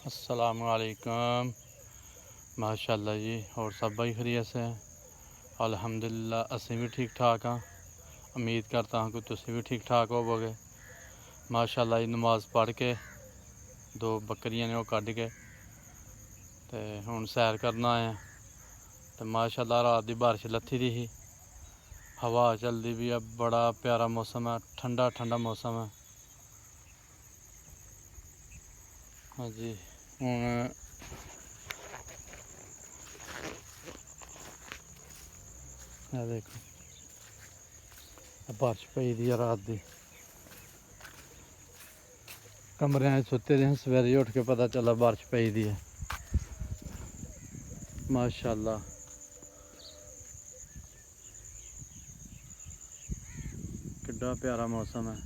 अस्सलामुअलैकुम। माशाअल्लाह जी, और सब भाई खैरियत से हैं? अल्हम्दुलिल्लाह असीं भी ठीक ठाक हाँ। उम्मीद करता हूँ कि तुसीं भी ठीक ठाक होवोगे। माशाअल्लाह जी, नमाज पढ़ के दो बकरियां ने वो कढ़ के ते हुण सैर करना आए। तो माशाअल्लाह रात की बारिश लत्थी दी ही, हवा चलती भी है, बड़ा प्यारा मौसम है, ठंडा ठंडा मौसम है। हाँ जी, हुण देखो बारिश पई दी है रात की। कमरे सुते दे, सवेरे उठ के पता चला बारिश पई दी है। माशाअल्लाह कितना प्यारा मौसम है।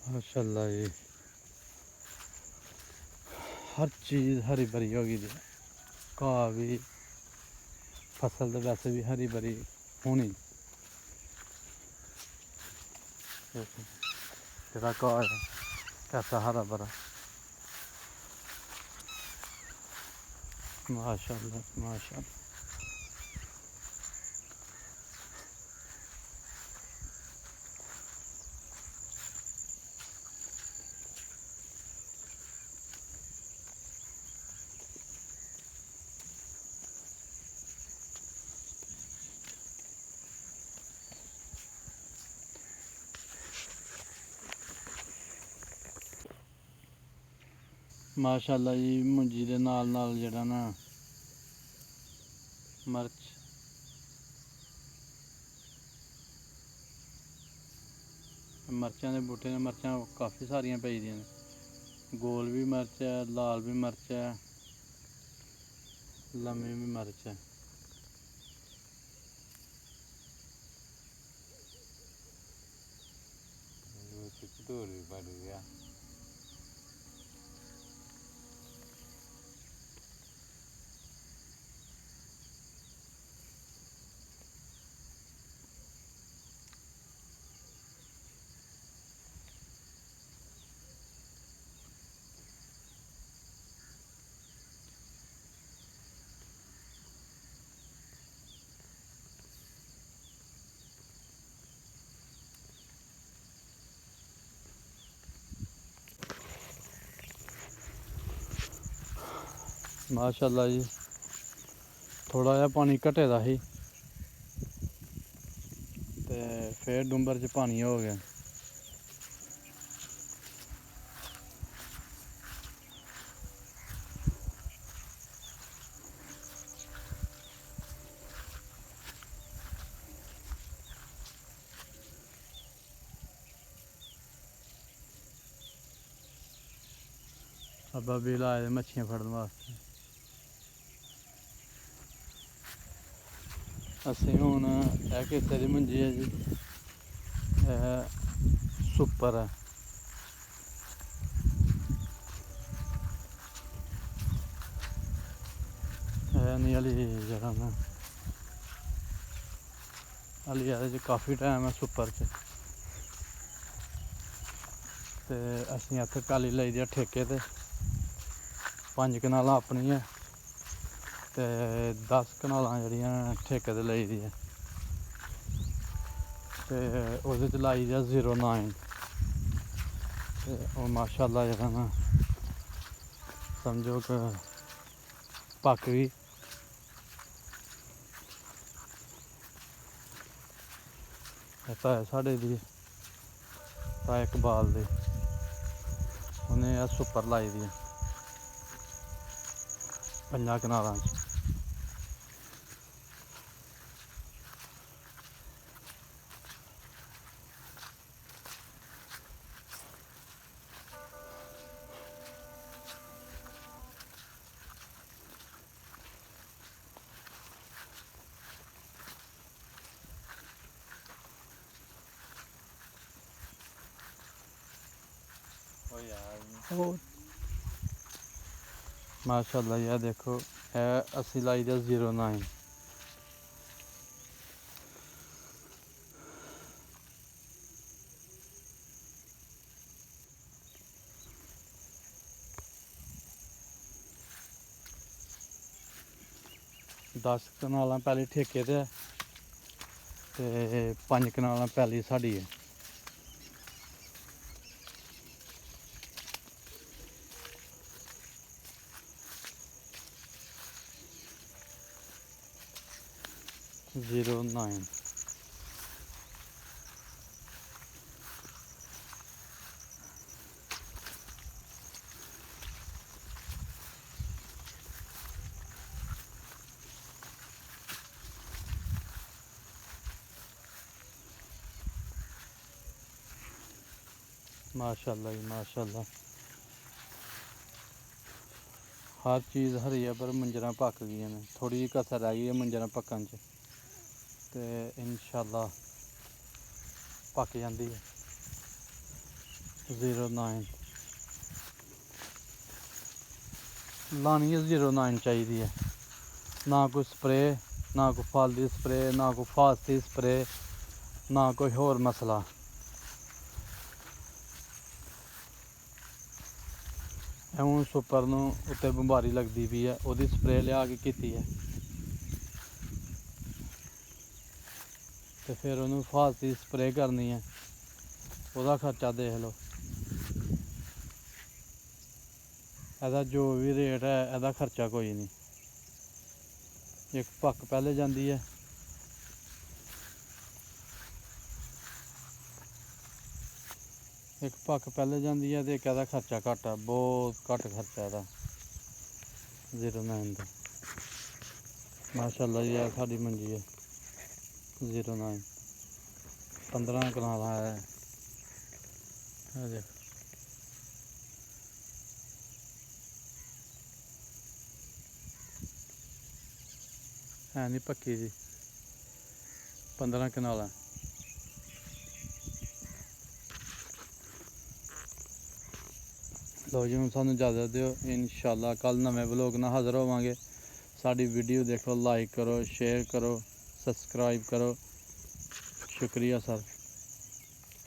माशाअल्लाह जी, हर चीज़ हरी भरी होगी जी। घाह भी, फसल तो वैसे भी हरी भरी होनी। जेह्ड़ा घाह है कैसा हरा भरा। माशाअल्लाह माशाअल्लाह। माशाअल्लाह जी, मुंजी दे नाल नाल जेह्ड़ा ना मर्च मर्चां दे बूटे ने, मर्चां काफ़ी सारियां पेई दियां ने। गोल भी मर्च है, लाल भी मर्च है, लम्मी भी मर्च है। दूर भी बढ़ गया। माशाअल्लाह जी, थोड़ा जिहा पानी घटे दा ही ते फिर डूंबर च पानी हो गया। अब्बा भी लाए दे मच्छियां फड़न वास्ते। असीं हुण किसे दी मुंजी है जी, सुपर है। नहीं हली जरा ना हली एह्दे च काफ़ी टाइम है सुपर च। ते असीं इत्थै पैली लेई दी ठेके ते 5 कनालां अपनियां ते 10 कनालां जेह्ड़ियां ठेके ते लेई दी ऐ। ते ओह्दे च लाई दी 09 ते ओह् माशाअल्लाह जेह्ड़ा ना समझो कि पक्क गई। साढ़े दी इकबाल दी उन्हें सुपर लाई दी 5 कनालां च। ਉਹ माशाल्लाह यार देखो असी लाई दा 09 10 कनालां पैली ठेके ते ते 5 कनालां पैली साड़ी है। जीरो 9 माशाल्लाह जी माशाल्लाह हर चीज़ हरी है पर मंजरा पक गई ने थोड़ी जी कसर रह गई है मंजरा पकन च ते इंशाल्लाह पक जाती है। 09 लानी है 09 चाहिए है ना कोई स्प्रे ना कोई फल दी स्प्रे ना कोई फास दी स्प्रे ना कोई होर मसला। हूँ सुपर नूं उत्ते बमारी लगती पई है उसकी स्प्रे लिया के की है तो फिर उन्होंने फास की स्प्रे करनी है वह खर्चा देख लो। ਇਹਦਾ जो भी रेट है ਇਹਦਾ खर्चा कोई नहीं। एक पक पहले जाती है एक पक पहले जाती है तो एक ਇਹਦਾ खर्चा घट है बहुत घट खर्चा ਇਹਦਾ 09 का। माशाल्लाह जी है साड़ी मंजी है 09 15 कनाल है देख है नहीं पक्की जी 15 कनाल है। लो जी हूँ सानू इजाज़त दिओ इंशाल्लाह कल नवे व्लॉग नाल हाज़र होवांगे। साड़ी वीडियो देखो लाइक करो शेयर करो सब्सक्राइब करो शुक्रिया सर।